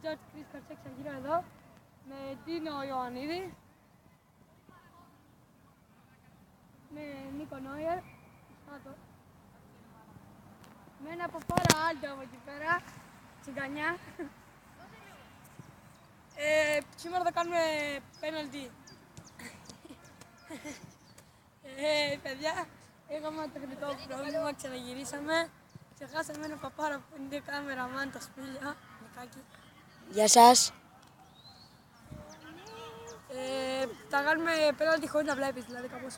Τζορτ Κρίς Καρτσέξα γύρω εδώ. Με Ντίνο Ιωαννίδη. Με Νίκο Νόιερ. Με ένα Παπάρα Άλτο από εκεί πέρα. Τσιγκανιά. Σήμερα θα κάνουμε πέναλτι. Παιδιά, είχαμε τεχνικό πρόβλημα, ξαναγυρίσαμε. Ξεχάσαμε ένα παπάρα που είναι κάμεραμαν, το Σπήλιο. Γεια σας. Θα κάνουμε πέναλτι χωρίς να βλέπεις, δηλαδή κάπως.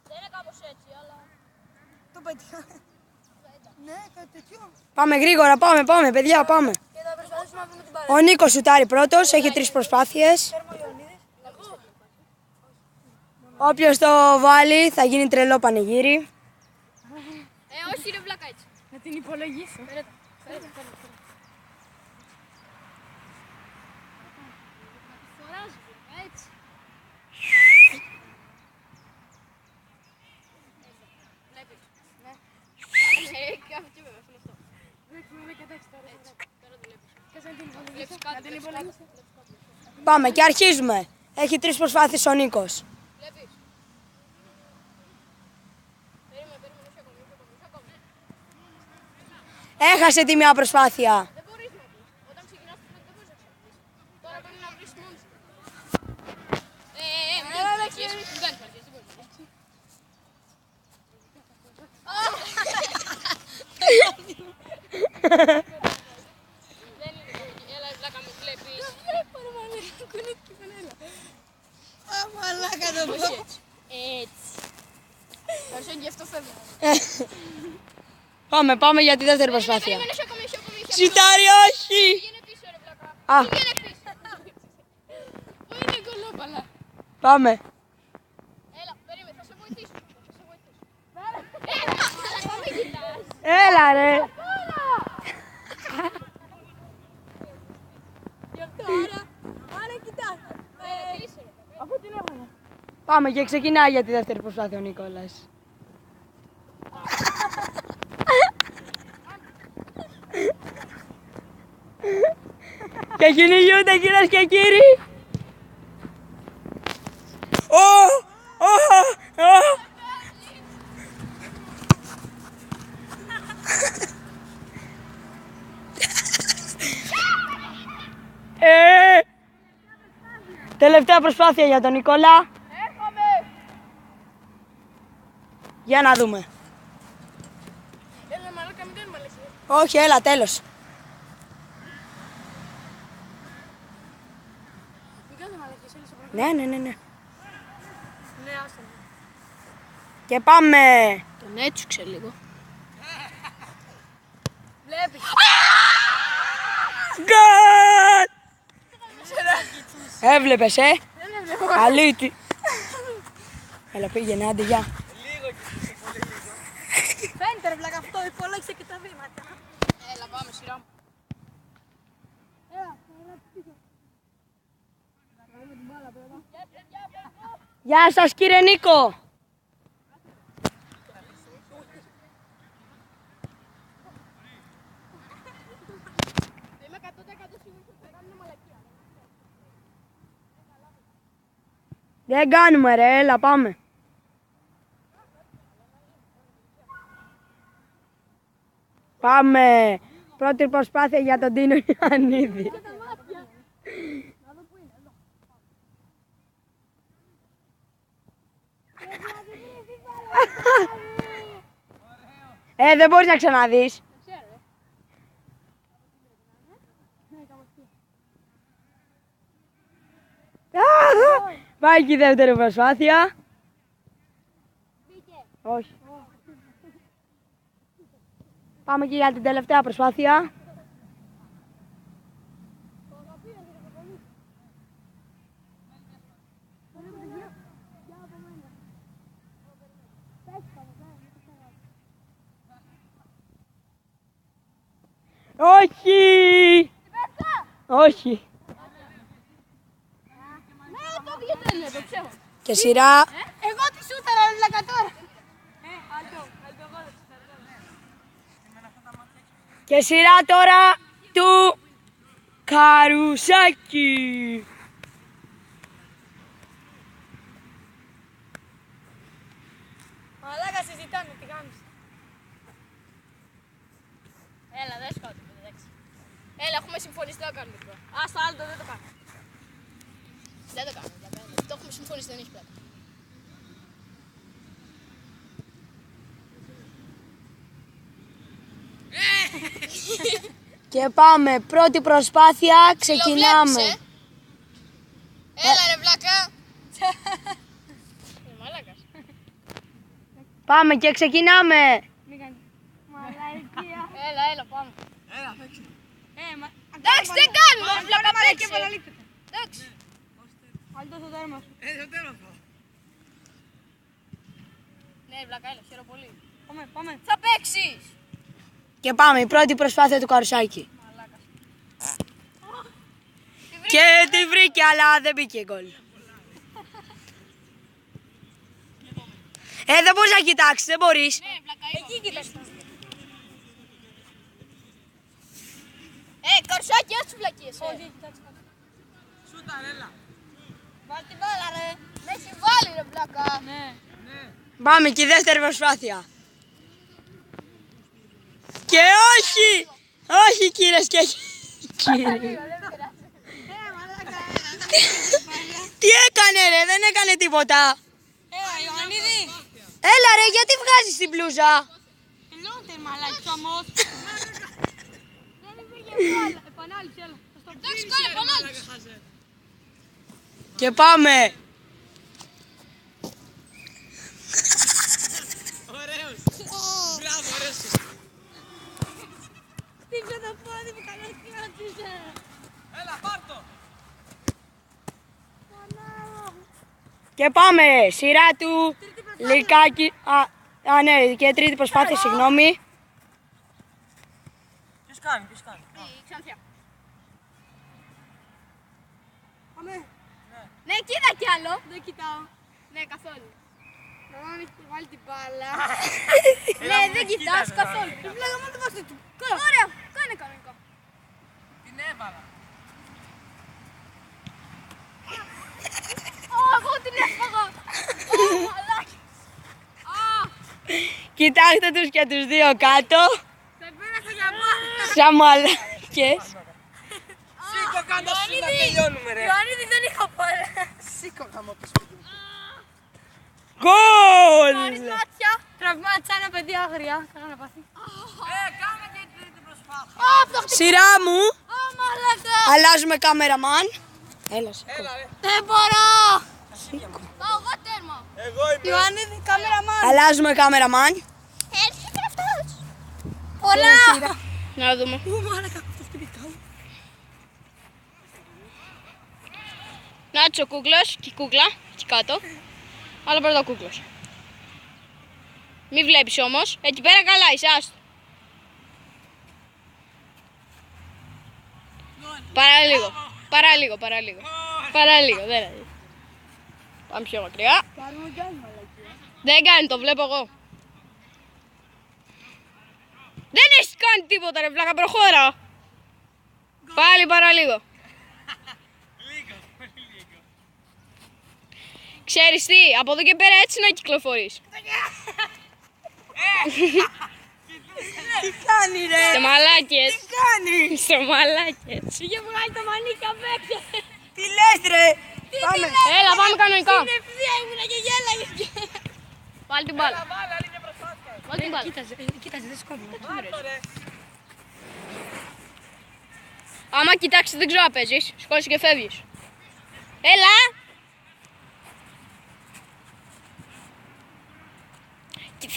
Δεν είναι κάπως έτσι, αλλά... Το πέτυχα. Ναι, κάτι τέτοιο. Πάμε γρήγορα, πάμε παιδιά, πάμε. Και θα προσπαθήσουμε να βρούμε την Ο Νίκος σουτάρει πρώτος, έχει 3 προσπάθειες. Όποιος το βάλει θα γίνει τρελό πανηγύρι. Όχι ρε βλάκα έτσι. Να την υπολογίσω. Φοράζει βλάκα έτσι. Βλέπεις. Ναι. Και αυτή βέβαια, αυτό αυτό. Τώρα δουλεύεις. Να την υπολογίσω. Πάμε και αρχίζουμε. Έχει 3 προσπάθειες ο Νίκος. Βλέπεις. Περίμενε, όχι ακόμη. Έχασε τη μια προσπάθεια. Δεν μπορείς να πεις. Όταν ξεκινάς το δεν μπορείς να ξαφνείς. Τώρα πρέπει να βρεις μόνος σου. Μην κάνεις καρδιές, μην κάνεις καρδιές, δεν μπορείς. Δεν είναι καρδιές, έλα βλάκα με βλέπεις. Κουνήθηκε η φανέλα. Μαλάκα το πω. Όχι έτσι. Έτσι. Ευχαριστώ και αυτό φεύγω. Πάμε για τη δεύτερη προσπάθεια. Περίμενε, έχει ακόμη. Σουτάρει, όχι! Πήγαινε πίσω ρε βλάκα. Α, Πήγαινε πίσω. Πού είναι κολόπαλα. πάμε. Έλα, περίμενε, θα σε βοηθήσω. Μην κοιτάς. Έλα ρε. Γι' αυτό άρα κοιτάς. Κλείσε ρε. Αφού την έβαλα. Πάμε και ξεκινάει για τη δεύτερη προσπάθεια ο Νικόλας. Και κυνηγούνται κυρίες και κύριοι. Τελευταία προσπάθεια για τον Νικόλα. Έρχομαι. Για να δούμε. Έλα μαλάκα, μην κάνουμε μαλακίες. Όχι, έλα, τέλος. Μην κάνουμε μαλακίες, έλα σε παρακαλώ. Ναι. Ναι, άστα. Και πάμε. Τον έτσουξε λίγο. Βλέπεις. Γκολ! Έβλεπες, Δεν έβλεπα. αλήτη. Έλα, πήγαινε, άντε, γεια. Φαίνεται ρε βλάκα αυτό, υπολόγισε και τα βήματα. Έλα πάμε σειρά. Γεια σας, κύριε Νίκο. Είμαι 100% σίγουρος ότι θα κάνουμε μαλακία. Δεν κάνουμε ρε, έλα, πάμε. Πάμε. Πρώτη προσπάθεια για τον Τίνο Ιωαννίδη. Δεν μπορείς να ξαναδείς. Πάει και η δεύτερη προσπάθεια. Όχι. Πάμε και για την τελευταία προσπάθεια. Όχι! Όχι. Ναι, το βγαίνει, το ξέρω. Και σειρά. Εγώ τη σούταρα ρε βλάκα τώρα. Άλτο, εγώ. Και σειρά τώρα του Καρουσάκη. Μαλάκα συζητάνε, τι κάνεις. Έλα, δεν σκότω, εντάξει. Έλα, έχουμε συμφωνήσει, δεν το κάνουμε τώρα. Ας το άλλο δεν το κάνουμε. Δεν το κάνουμε, το έχουμε συμφωνήσει, δεν έχει πλάκα. Και πάμε, πρώτη προσπάθεια, ξεκινάμε. Φιλοβλέπεις, Έλα ρε βλάκα. Μαλάκας. Πάμε και ξεκινάμε. Μαλάκια. Έλα, πάμε. Εντάξει, Εντάξει, δεν κάνουμε, βλάκα παίξε. Εντάξει. Άλλο το τέρμα σου. Ναι, βλάκα, έλα, χαίρομαι πολύ. Πάμε. Θα παίξεις. Και πάμε, η πρώτη προσπάθεια του Καρουσάκη. Μαλάκας. Και τη βρήκε, αλλά δεν μπήκε γκολ. Δεν μπορείς να κοιτάξεις, δεν μπορείς. Ναι, βλάκα, εκεί κοίταξε. Καρουσάκι, έτσι βλακίες. Όχι, κοιτάξτε. Βάλ την μπάλα ρε. Με έχει βάλει ρε βλάκα. Ναι. Πάμε και η δεύτερη προσπάθεια. Και όχι! Όχι κύριες και κύριοι. Τι έκανε ρε, δεν έκανε τίποτα. Ιωαννίδη. Έλα ρε, γιατί βγάζεις την μπλούζα. Τελειώνεται μαλάκι όμως. Επανάληψη, έλα. Εντάξει, κάνε επανάληψη. Και πάμε. Χτύπησε το πόδι μου, καλώς κράτησε. Και πάμε, σειρά του Λυκάκη. Ναι, και τρίτη προσπάθεια, συγγνώμη. Ποιος κάνει. Η Ξανθιά. Πάμε. Ναι, κοίτα κι άλλο. Δεν κοιτάω. Ναι, καθόλου. Να έχει βάλει την μπάλα. Ναι, δεν κοιτάς καθόλου. Πλάκα μόνο το βάζω του. Ωραία, κάνε κανονικό. Την έβαλα. Εγώ την έφαγα. Μαλάκι. Κοιτάξτε τους και τους δύο κάτω. Σε πέρασα για μπάλα. Σαν μαλάκες. Σήκω κάτω σου να τελειώνουμε ρε. Ιωαννίδη δεν είχα μπάλα. Σήκω γάμο πες. Γκολ! Μάτια. Τραυμάτισα ένα παιδί άγρια. Κάνα να πάθει. Κάνε και την τρίτη προσπάθεια. Σειρά μου. Μαλάκα. Αλλάζουμε κάμεραμαν. Έλα, σήκω. Έλα ρε. Δεν μπορώ. Πάω εγώ τέρμα. Εγώ είμαι. Ιωαννίδη, κάμεραμαν. Αλλάζουμε κάμεραμαν. Έρχεται αυτός. Πολλά. Να δούμε. Ου, μαλάκα, αυτό σπιτικά μου. Νάτσο ο κούκλος και η κούκλα. Εκεί κάτω. Αλλά πρώτα ο κούκλος. Μη βλέπεις όμως. Εκεί πέρα καλά είσαι, άστο. Παραλίγο, δεν είναι. Πάμε πιο μακριά. Δεν κάνει, το βλέπω εγώ. Δεν έχεις κάνει τίποτα ρε βλάκα, προχώρα. Πάλι παραλίγο. Ξέρεις τι, από εδώ και πέρα έτσι να κυκλοφορείς. Τι κάνει ρε. Σε μαλάκες. κάνει. Σε μαλάκες. Είχε βγάλει το μανίκα παίξε. Τι λες ρε. Πάμε. Έλα, πάμε κανονικά. Στην ευθεία ήμουνα και γέλαγε. Βάλει την μπάλα. Βάλε άλλη μια προσπάθεια. Βάλει την μπάλα. Κοίταζε, δεν σκόβει. Βάλτο ρε. Άμα κοιτάξεις δεν ξέρω να παίζεις, σηκώνεσαι και φεύγεις. Έλα!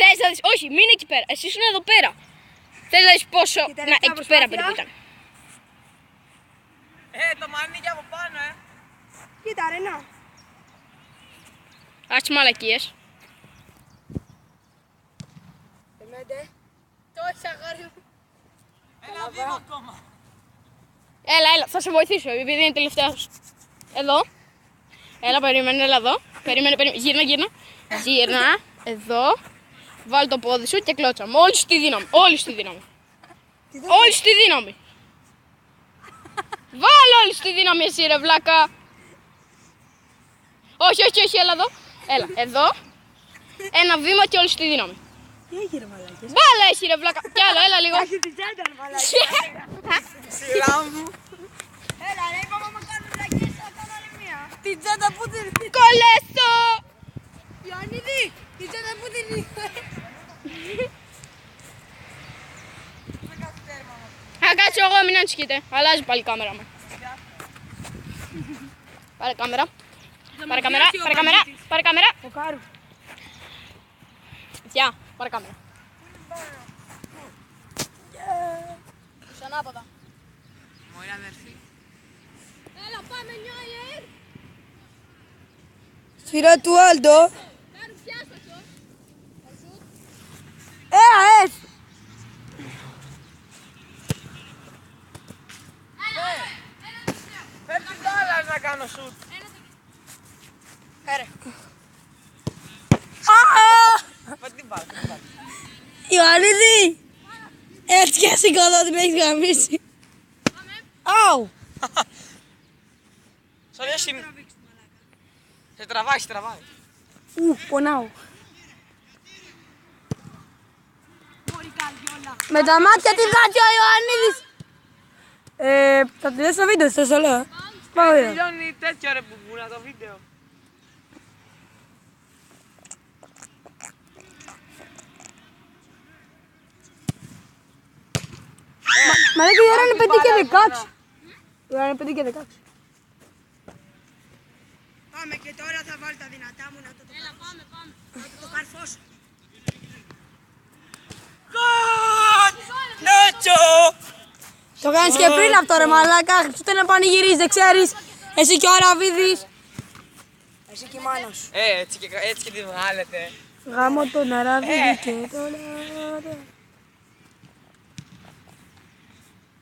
Θες να δεις, όχι, μην εκεί πέρα, εσύ ήσουν εδώ πέρα. Θες να δεις πόσο, Και να τελευταία εκεί πέρα προσπάθεια. περίπου ήταν. Το μανίκι από πάνω Κοίτα ρε να. Ας τις μαλακίες. Το έχεις αγάρι μου. Έλα δύο ακόμα. Έλα, θα σε βοηθήσω, επειδή είναι τελευταίος. Εδώ. Έλα, περίμενε, έλα εδώ. Περίμενε. Γύρνα. Γύρνα, εδώ. Βάλ το πόδι σου και κλώτσα. Με όλη σου τη δύναμη. Όλη σου τη δύναμη. Βάλε όλη τη δύναμη εσύ ρε βλάκα. Όχι, όχι, όχι, έλα εδώ. Έλα, εδώ. Ένα βήμα και όλη τη δύναμη. Τι έγινε μαλάκες. Βάλε εσύ ρε βλάκα. Κι άλλο, έλα λίγο. Έχει την τσάντα μαλάκες. Σειρά μου. Έλα ρε, είπαμε να κάνουμε βλακίες, θα κάνω άλλη μία. Την τσάντα που την ρίχνει. Κολέστο. Ιωαννίδη, την τσάντα που την ρίχνει. Θα κάτσω εγώ, μην ανησυχείτε. Αλλάζει πάλι η κάμερα μου. Πάρε κάμερα. Πάρε κάμερα, πάρε κάμερα, πάρε κάμερα. Φωκάρου. Γεια, πάρε κάμερα. Ανάποδα. Μωρή αδερφή. Έλα, πάμε νιώλερ. Σφυρά του Άλντο. Κάνε πιάσω το. Ες. Φέρ την μπάλα να κάνω σουτ. Φέρε. Φέρ την μπάλα. Ιωαννίδη. Έτσι και σηκώδω ότι με έχεις γαμίσει. Αου. Σωρία σε τραβάει, σε τραβάει. Πονάω. Με τα μάτια τη βγάζει ο Ιωαννίδης. Θα τελειώσει το βίντεο, σας το λέω. Πάμε. Τελειώνει τέτοιο ρε μπουμπούνα το βίντεο. Μα λέει και η ώρα είναι 5 και 16. Η ώρα είναι 5 και 16. Πάμε και τώρα θα βάλω τα δυνατά μου να το το Έλα, πάμε, πάμε. το καρφώσω. Νότσο! Το κάνεις και πριν αυτό ρε μαλάκα, ούτε να πανηγυρίζεις, δεν ξέρεις. Εσύ και ο Αραβίδης. Εσύ και η μάνα σου. Έτσι και τη βγάλετε. Γάμω τον Αραβίδη και τον Αραβίδη.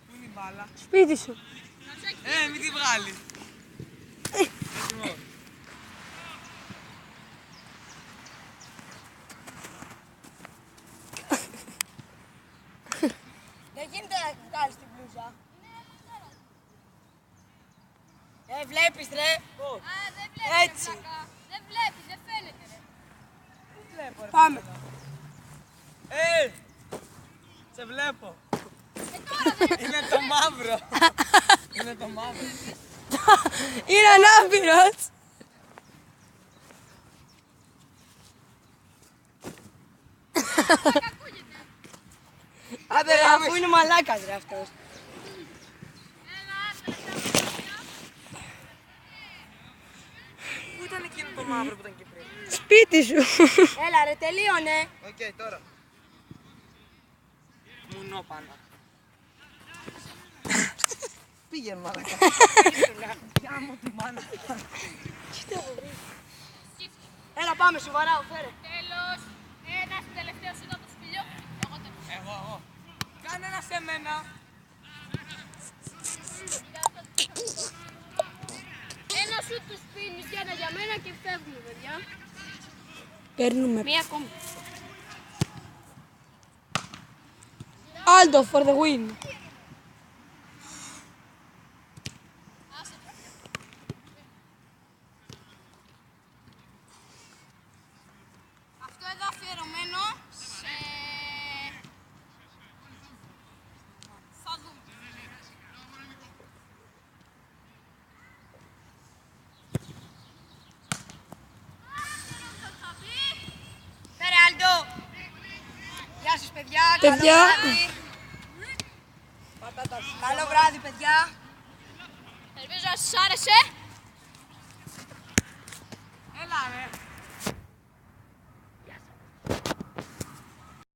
Πού είναι η μπάλα? Σπίτι σου. Μην τη βγάλει. Δεν γίνεται να βγάλεις την πλούζα. Βλέπεις ρε. Δεν βλέπεις. Έτσι. Δεν βλέπεις, δεν φαίνεται ρε. Πάμε. Σε βλέπω. Είναι το μαύρο. Είναι το μαύρο. Είναι ανάπηρος. Άντε ρε, Αφού είναι μαλάκας ρε αυτός. Πού ήταν εκείνο το μαύρο που ήταν και πριν? Σπίτι σου. Έλα ρε, τελείωνε. Οκ, τώρα. Μουνό πάνω. Πήγαινε μαλάκα. Γάμο τη μάνα. Έλα πάμε, σου βαράω, φέρε. Τέλος. Ένας τελευταίος είναι από το σπηλιό. Εγώ. Κάνε ένα σε μένα. Ένα σου του σπίνει και ένα για μένα και φεύγουμε, παιδιά. Παίρνουμε. Μία ακόμη. Aldo for the win. Αυτό εδώ αφιερωμένο σε... Θα δούμε. Φέρε Aldo. Γεια σας παιδιά. Παιδιά. Καλό βράδυ παιδιά. Ελπίζω να σας άρεσε.